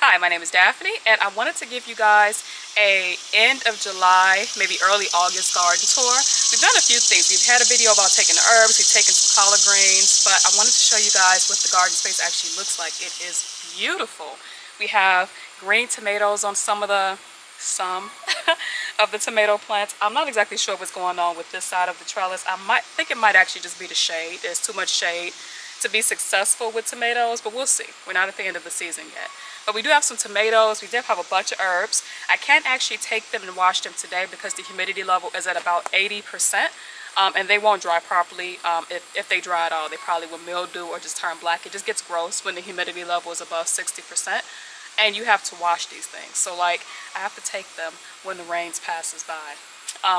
Hi, my name is Daphne, and I wanted to give you guys a end of July, maybe early August garden tour. We've done a few things. We've had a video about taking the herbs, we've taken some collard greens, but I wanted to show you guys what the garden space actually looks like. It is beautiful. We have green tomatoes on some of the tomato plants. I'm not exactly sure what's going on with this side of the trellis. I think it might actually just be the shade. There's too much shade to be successful with tomatoes, but we'll see. We're not at the end of the season yet. But we do have some tomatoes. We did have a bunch of herbs. I can't actually take them and wash them today because the humidity level is at about 80%. And they won't dry properly. If they dry at all, they probably will mildew or just turn black. It just gets gross when the humidity level is above 60%. And you have to wash these things. So like, I have to take them when the rains passes by.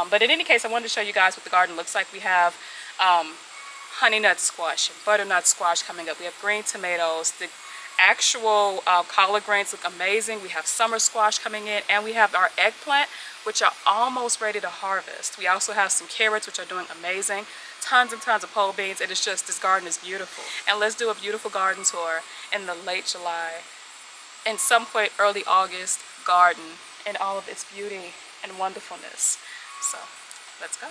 But in any case, I wanted to show you guys what the garden looks like. We have honey nut squash and butternut squash coming up. We have green tomatoes. The actual collard greens look amazing. We have summer squash coming in, and we have our eggplant, which are almost ready to harvest. We also have some carrots, which are doing amazing. Tons and tons of pole beans. It is just, this garden is beautiful. And let's do a beautiful garden tour in the late July and some point early August garden in all of its beauty and wonderfulness. So let's go.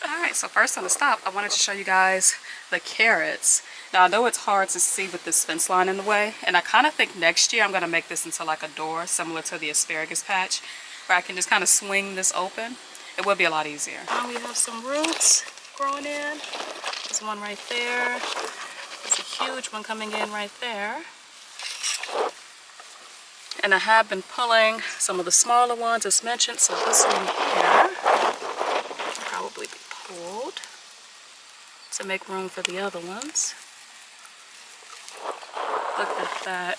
Alright, so first on the stop, I wanted to show you guys the carrots. Now I know it's hard to see with this fence line in the way, and I kind of think next year I'm going to make this into like a door similar to the asparagus patch, where I can just kind of swing this open. It will be a lot easier. Now we have some roots growing in. There's one right there. There's a huge one coming in right there. And I have been pulling some of the smaller ones as mentioned, so this one here will probably be pulled to make room for the other ones. Look at that.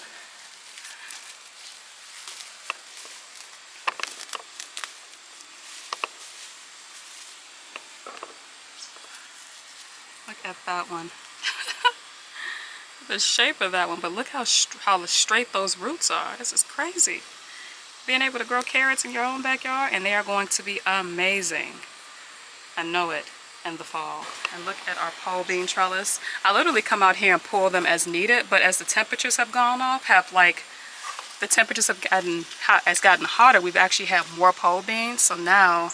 Look at that one. The shape of that one, but look how straight those roots are. This is crazy. Being able to grow carrots in your own backyard, and they are going to be amazing. I know it. In the fall. And look at our pole bean trellis. I literally come out here and pull them as needed, but as the temperatures have gone off, the temperatures have gotten hotter, we've actually had more pole beans. So now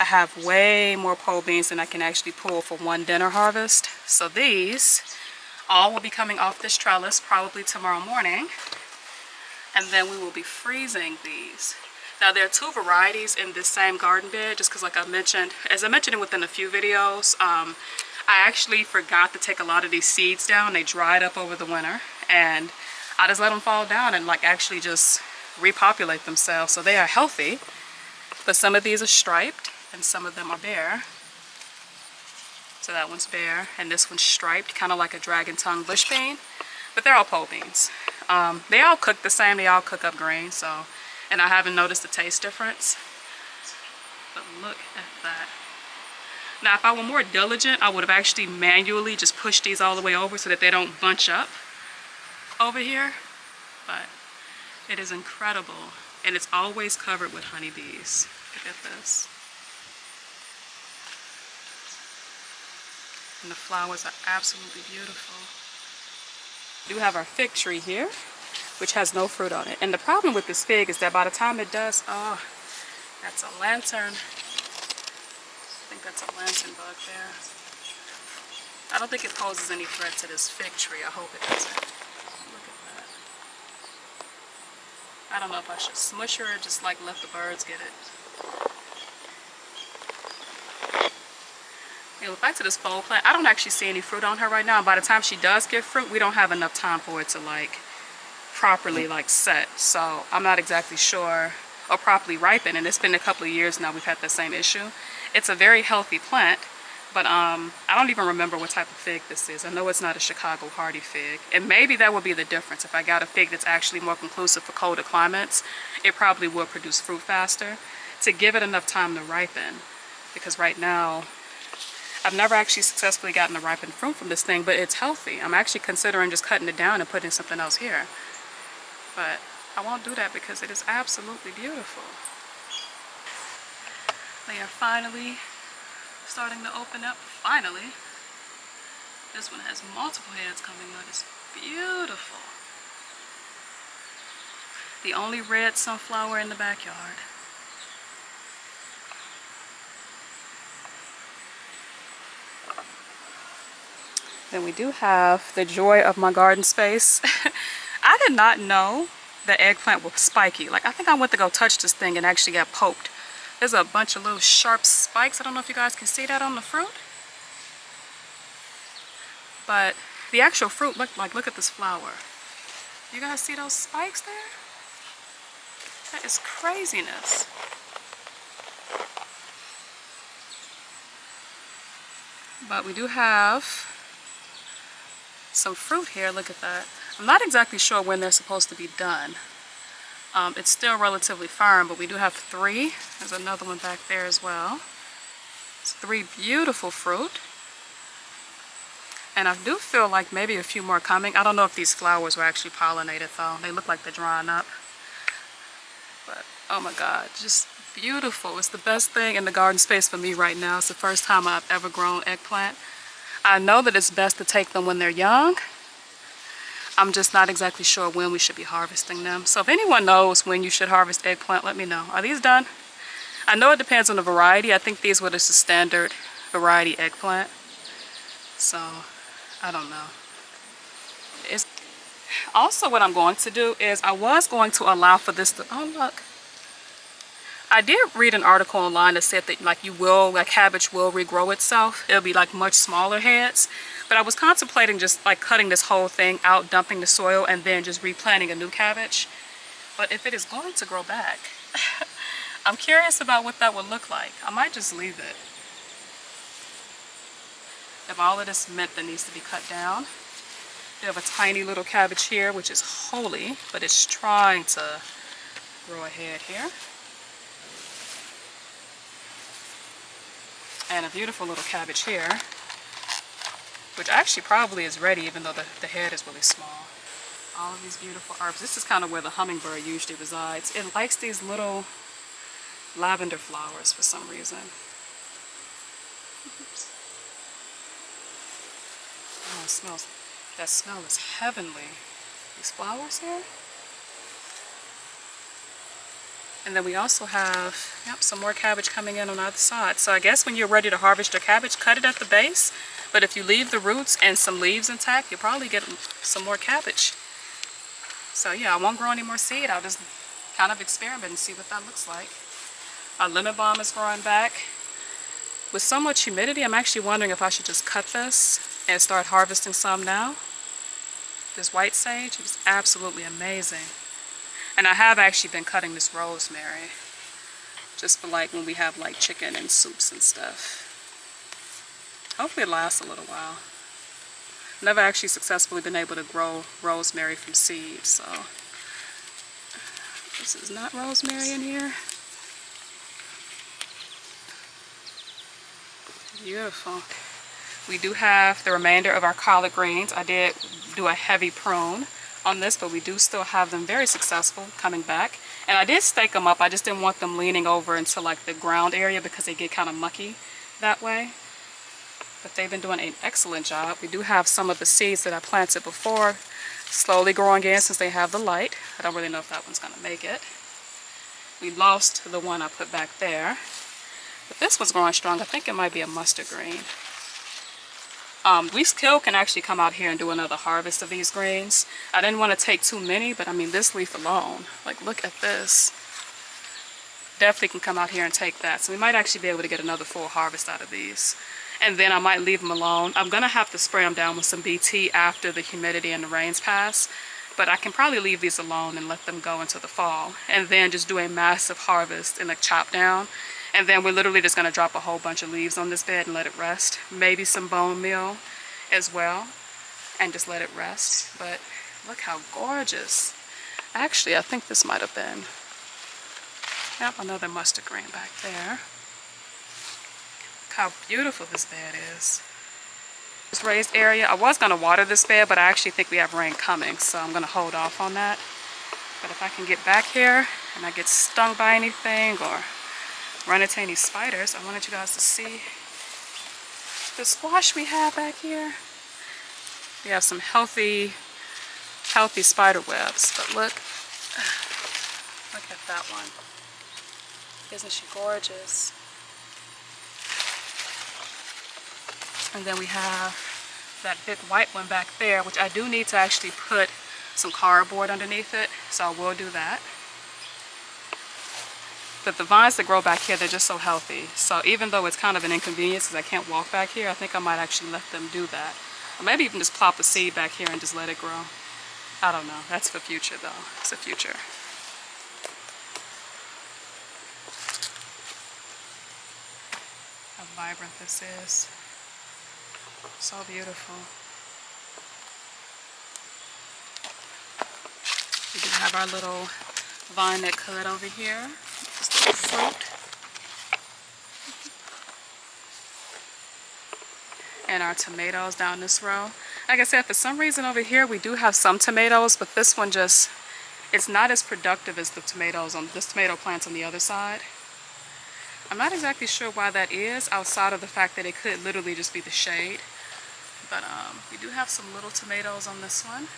I have way more pole beans than I can actually pull for one dinner harvest. So these all will be coming off this trellis probably tomorrow morning, and then we will be freezing these. Now there are two varieties in this same garden bed, just because like I mentioned, as I mentioned within a few videos, I actually forgot to take a lot of these seeds down. They dried up over the winter, and I just let them fall down and like actually just repopulate themselves. So they are healthy, but some of these are striped and some of them are bare. So that one's bare and this one's striped, kind of like a dragon tongue bush bean, but they're all pole beans. They all cook the same, they all cook up green, so. And I haven't noticed the taste difference. But look at that. Now, if I were more diligent, I would have actually manually just pushed these all the way over so that they don't bunch up over here. But it is incredible. And it's always covered with honeybees. Look at this. And the flowers are absolutely beautiful. We do have our fig tree here, which has no fruit on it. And the problem with this fig is that by the time it does, oh, that's a lantern. I think that's a lantern bug there. I don't think it poses any threat to this fig tree. I hope it doesn't. Look at that. I don't know if I should smush her or just like let the birds get it. Anyway, back to this fall plant. I don't actually see any fruit on her right now. By the time she does get fruit, we don't have enough time for it to like properly like set, so I'm not exactly sure, or properly ripen, and it's been a couple of years now we've had the same issue. It's a very healthy plant, but I don't even remember what type of fig this is. I know it's not a Chicago hardy fig, and maybe that would be the difference. If I got a fig that's actually more conclusive for colder climates, it probably will produce fruit faster, to give it enough time to ripen, because right now I've never actually successfully gotten a ripened fruit from this thing, but it's healthy. I'm actually considering just cutting it down and putting something else here. But I won't do that because it is absolutely beautiful. They are finally starting to open up. Finally. This one has multiple heads coming out. It's beautiful. The only red sunflower in the backyard. Then we do have the joy of my garden space. I did not know the eggplant was spiky. Like, I think I went to go touch this thing and actually got poked. There's a bunch of little sharp spikes. I don't know if you guys can see that on the fruit. But the actual fruit, look at this flower. You guys see those spikes there? That is craziness. But we do have some fruit here. Look at that. I'm not exactly sure when they're supposed to be done. It's still relatively firm, but we do have 3. There's another one back there as well. It's 3 beautiful fruit. And I do feel like maybe a few more coming. I don't know if these flowers were actually pollinated though. They look like they're drying up. But oh my God, just beautiful. It's the best thing in the garden space for me right now. It's the first time I've ever grown eggplant. I know that it's best to take them when they're young. I'm just not exactly sure when we should be harvesting them. So if anyone knows when you should harvest eggplant, let me know. Are these done? I know it depends on the variety. I think these were just the standard variety eggplant. So I don't know. It's also, what I'm going to do is I was going to allow for this to, oh look. I did read an article online that said that like cabbage will regrow itself. It'll be like much smaller heads. But I was contemplating just like cutting this whole thing out, dumping the soil, and then just replanting a new cabbage. But if it is going to grow back, I'm curious about what that would look like. I might just leave it. If all of this mint that needs to be cut down. We have a tiny little cabbage here, which is holy, but it's trying to grow ahead here. And a beautiful little cabbage here, which actually probably is ready, even though the head is really small. All of these beautiful herbs. This is kind of where the hummingbird usually resides. It likes these little lavender flowers for some reason. Oops. Oh, it smells. That smell is heavenly. These flowers here. And then we also have, some more cabbage coming in on the other side. So I guess when you're ready to harvest your cabbage, cut it at the base. But if you leave the roots and some leaves intact, you'll probably get some more cabbage. So yeah, I won't grow any more seed. I'll just kind of experiment and see what that looks like. Our lemon balm is growing back. With so much humidity, I'm actually wondering if I should just cut this and start harvesting some now. This white sage is absolutely amazing. And I have actually been cutting this rosemary just for like when we have like chicken and soups and stuff. Hopefully it lasts a little while. Never actually successfully been able to grow rosemary from seeds, so this is not rosemary in here. Beautiful. We do have the remainder of our collard greens. I did do a heavy prune on this, but we do still have them very successful coming back. And I did stake them up. I just didn't want them leaning over into like the ground area because they get kind of mucky that way. But they've been doing an excellent job. We do have some of the seeds that I planted before slowly growing in since they have the light. I don't really know if that one's going to make it. We lost the one I put back there. But this one's growing strong. I think it might be a mustard green. We still can actually come out here and do another harvest of these greens. I didn't want to take too many, but I mean this leaf alone, like look at this. Definitely can come out here and take that. So we might actually be able to get another full harvest out of these. And then I might leave them alone. I'm going to have to spray them down with some BT after the humidity and the rains pass. But I can probably leave these alone and let them go into the fall. And then just do a massive harvest and like chop down. And then we're literally just going to drop a whole bunch of leaves on this bed and let it rest. Maybe some bone meal as well. And just let it rest. But look how gorgeous. Actually, I think this might have been, yep, another mustard green back there. Look how beautiful this bed is. This raised area, I was going to water this bed, but I actually think we have rain coming. So I'm going to hold off on that. But if I can get back here and I get stung by anything or run into any spiders, I wanted you guys to see the squash we have back here. We have some healthy spider webs, but look, Look at that one. Isn't she gorgeous? And then we have that big white one back there, which I do need to actually put some cardboard underneath it, so I will do that. But the vines that grow back here, they're just so healthy. So even though it's kind of an inconvenience because I can't walk back here, I think I might actually let them do that. Or maybe even just plop a seed back here and just let it grow. I don't know. That's for future though. It's the future. How vibrant this is. So beautiful. We do have our little vine that cut over here. This little fruit. And our tomatoes down this row. Like I said, for some reason over here we do have some tomatoes, but this one just, it's not as productive as the tomatoes on this tomato plants on the other side. I'm not exactly sure why that is, outside of the fact that it could literally just be the shade. But we do have some little tomatoes on this one.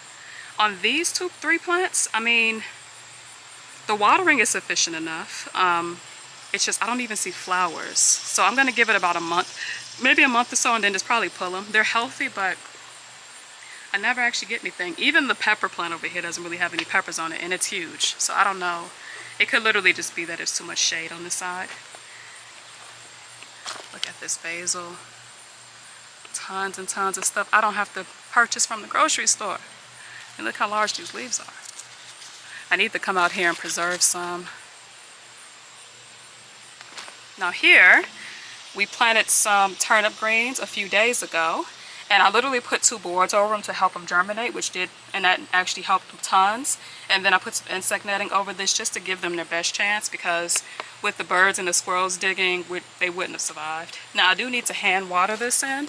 On these three plants, I mean, the watering is sufficient enough. It's just I don't even see flowers. So I'm going to give it about a month, maybe a month or so, and then just probably pull them. They're healthy, but I never actually get anything. Even the pepper plant over here doesn't really have any peppers on it, and it's huge. So I don't know. It could literally just be that there's too much shade on this side. Look at this basil. Tons and tons of stuff I don't have to purchase from the grocery store. And look how large these leaves are. I need to come out here and preserve some. Now here, we planted some turnip greens a few days ago, and I literally put 2 boards over them to help them germinate, which did, and that actually helped them tons. And then I put some insect netting over this just to give them their best chance, because with the birds and the squirrels digging, they wouldn't have survived. Now I do need to hand water this in,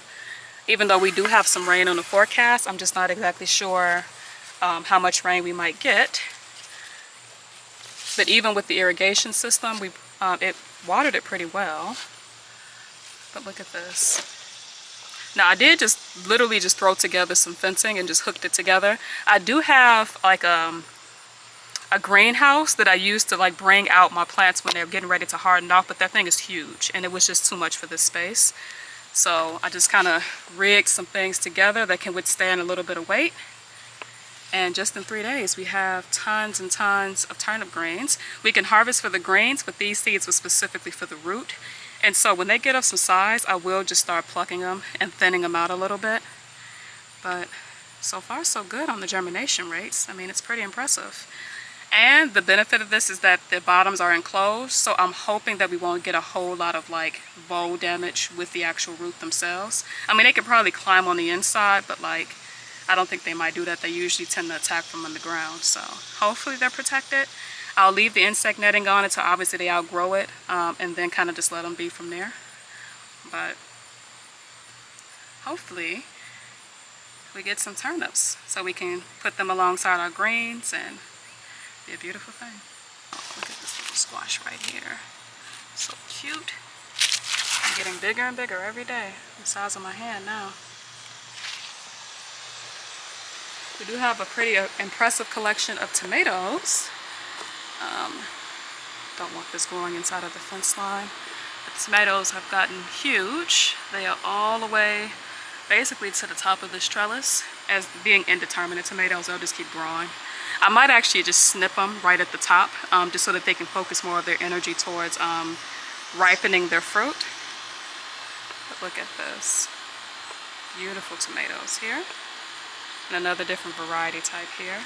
even though we do have some rain on the forecast. I'm just not exactly sure how much rain we might get. But even with the irrigation system, it watered it pretty well. But look at this. Now I did just literally just throw together some fencing and just hooked it together. I do have like a greenhouse that I use to like bring out my plants when they're getting ready to harden off, but that thing is huge and it was just too much for this space. So I just kind of rigged some things together that can withstand a little bit of weight. And just in 3 days, we have tons and tons of turnip greens. We can harvest for the greens, but these seeds were specifically for the root. And so when they get up some size, I will just start plucking them and thinning them out a little bit. But so far, so good on the germination rates. I mean, it's pretty impressive. And the benefit of this is that the bottoms are enclosed, so I'm hoping that we won't get a whole lot of like boll damage with the actual root themselves. I mean, they could probably climb on the inside, but like, I don't think they might do that. They usually tend to attack from underground, so hopefully they're protected. I'll leave the insect netting on until obviously they outgrow it, and then kind of just let them be from there. But hopefully we get some turnips so we can put them alongside our greens and be a beautiful thing. Oh, look at this little squash right here. So cute. I'm getting bigger and bigger every day. The size of my hand now. We do have a pretty impressive collection of tomatoes. Don't want this growing inside of the fence line. The tomatoes have gotten huge. They are all the way basically to the top of this trellis. As being indeterminate tomatoes, they'll just keep growing. I might actually just snip them right at the top, just so that they can focus more of their energy towards ripening their fruit. But look at this. Beautiful tomatoes here. And another different variety type here.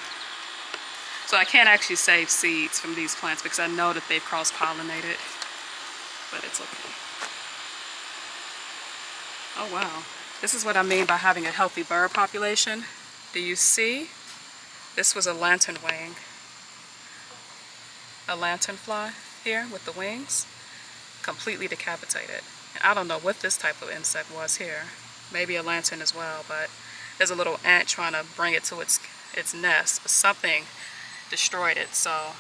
So I can't actually save seeds from these plants because I know that they've cross-pollinated, but it's okay. Oh wow, this is what I mean by having a healthy bird population. Do you see? This was a lanternwing. A lanternfly here with the wings, completely decapitated. And I don't know what this type of insect was here. Maybe a lantern as well, but there's a little ant trying to bring it to its nest, but something destroyed it. So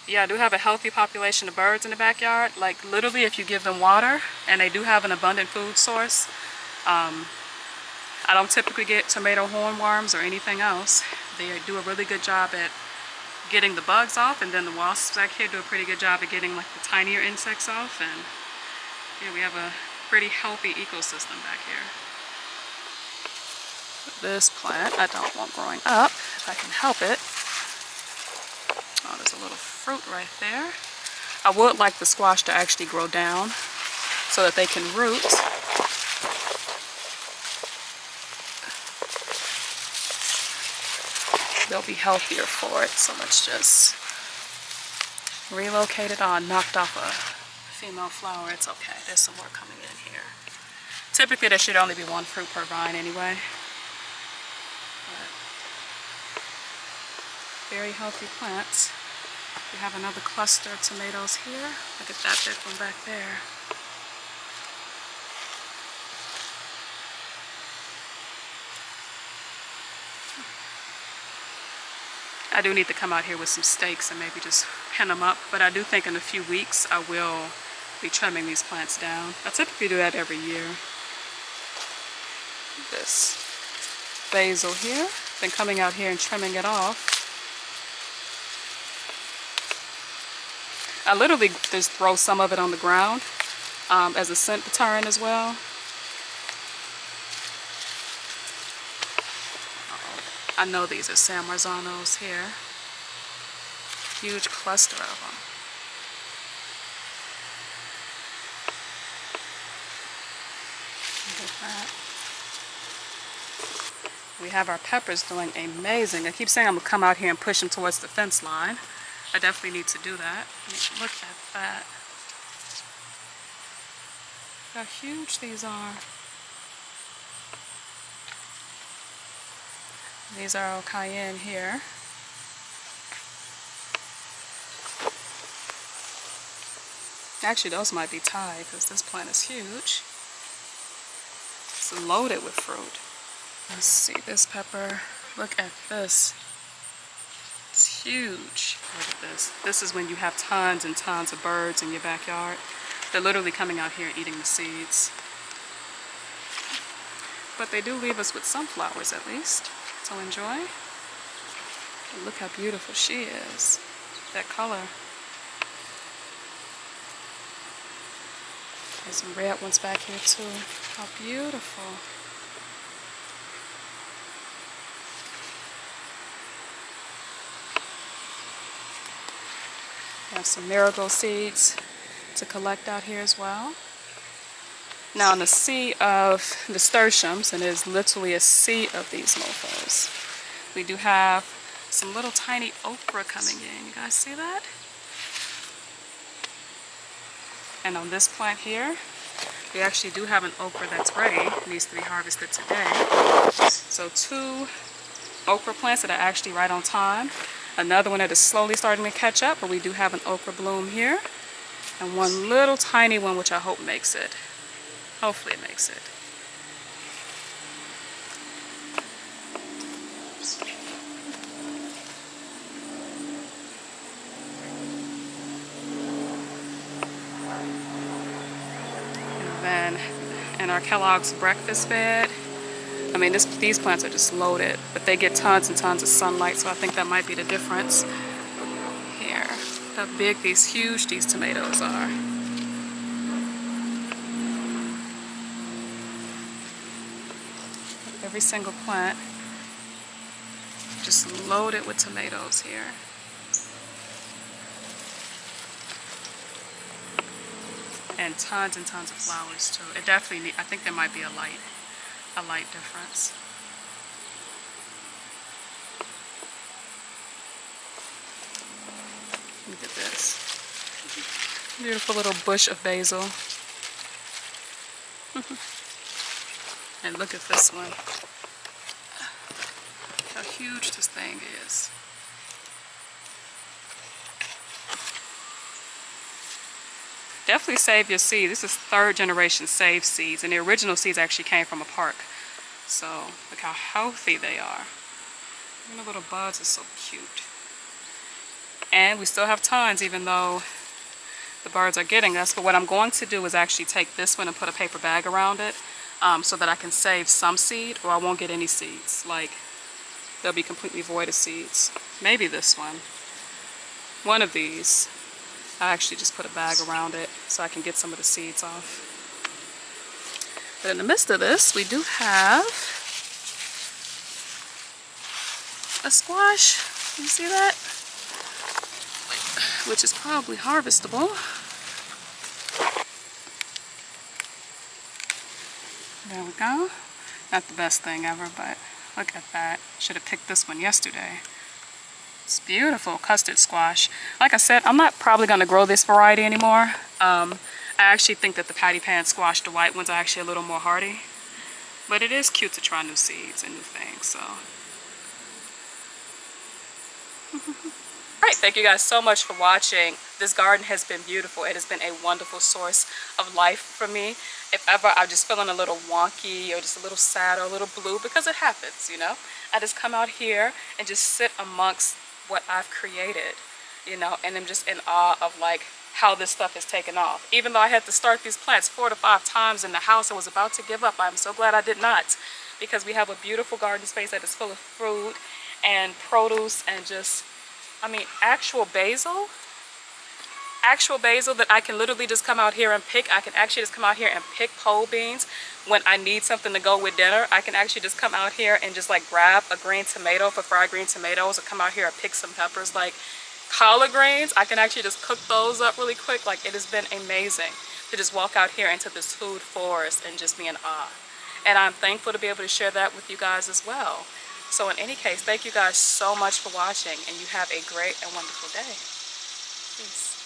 yeah, I do have a healthy population of birds in the backyard. Like literally, if you give them water, and they do have an abundant food source. I don't typically get tomato hornworms or anything else. They do a really good job at getting the bugs off, and then the wasps back here do a pretty good job of getting like the tinier insects off, and yeah, we have a pretty healthy ecosystem back here. This plant I don't want growing up if I can help it. Oh, there's a little fruit right there. I would like the squash to actually grow down so that they can root. They'll be healthier for it, so let's just relocate it on. Knocked off a female flower. It's okay, there's some more coming in here. Typically there should only be one fruit per vine anyway. But very healthy plants. We have another cluster of tomatoes here. Look at that big one back there. I do need to come out here with some stakes and maybe just pin them up, but I do think in a few weeks I will be trimming these plants down. I typically do that every year. This basil here, been coming out here and trimming it off. I literally just throw some of it on the ground as a scent deterrent as well. I know these are San Marzanos here. Huge cluster of them. Look at that. We have our peppers doing amazing. I keep saying I'm gonna come out here and push them towards the fence line. I definitely need to do that. Look at that. Look how huge these are. These are all cayenne here. Actually, those might be Thai because this plant is huge. It's loaded with fruit. Let's see this pepper. Look at this. It's huge. Look at this. This is when you have tons and tons of birds in your backyard. They're literally coming out here and eating the seeds. But they do leave us with some flowers at least to enjoy. And look how beautiful she is. That color. There's some red ones back here too. How beautiful. We have some marigold seeds to collect out here as well. Now in the sea of nasturtiums, and there's literally a sea of these mofos, we do have some little tiny okra coming in. You guys see that? And on this plant here, we actually do have an okra that's ready. It needs to be harvested today. So 2 okra plants that are actually right on time. Another one that is slowly starting to catch up, but we do have an okra bloom here. And one little tiny one which I hope makes it. Hopefully it makes it. And then in our Kellogg's breakfast bed, I mean these plants are just loaded, but they get tons and tons of sunlight, so I think that might be the difference. Here, how big these huge these tomatoes are. Every single plant just loaded with tomatoes here. And tons of flowers too. It definitely I think there might be a light difference. Look at this. Beautiful little bush of basil. And look at this one. How huge this thing is. Definitely save your seed. This is 3rd generation saved seeds, and the original seeds actually came from a park. So look how healthy they are. And the little buds are so cute. And we still have tons even though the birds are getting us. But what I'm going to do is actually take this one and put a paper bag around it so that I can save some seed, or I won't get any seeds. Like they'll be completely void of seeds. Maybe this one. one of these, I actually just put a bag around it so I can get some of the seeds off. But in the midst of this, we do have a squash. You see that? Which is probably harvestable. There we go. Not the best thing ever, but look at that. Should have picked this one yesterday. It's beautiful custard squash. Like I said, I'm not probably going to grow this variety anymore. I actually think that the patty pan squash, the white ones, are actually a little more hardy. But it is cute to try new seeds and new things, so. Alright, thank you guys so much for watching. This garden has been beautiful. It has been a wonderful source of life for me. If ever I'm just feeling a little wonky or just a little sad or a little blue, because it happens, you know, I just come out here and just sit amongst what I've created, you know, and I'm just in awe of like how this stuff has taken off. Even though I had to start these plants 4 to 5 times in the house, I was about to give up. I'm so glad I did not, because we have a beautiful garden space that is full of fruit and produce and just, I mean, actual basil that I can literally just come out here and pick. I can actually just come out here and pick pole beans when I need something to go with dinner. I can actually just come out here and just like grab a green tomato for fried green tomatoes, or come out here and pick some peppers. Like collard greens, I can actually just cook those up really quick. Like, it has been amazing to just walk out here into this food forest and just be in awe. And I'm thankful to be able to share that with you guys as well. So in any case, thank you guys so much for watching, and you have a great and wonderful day. Peace.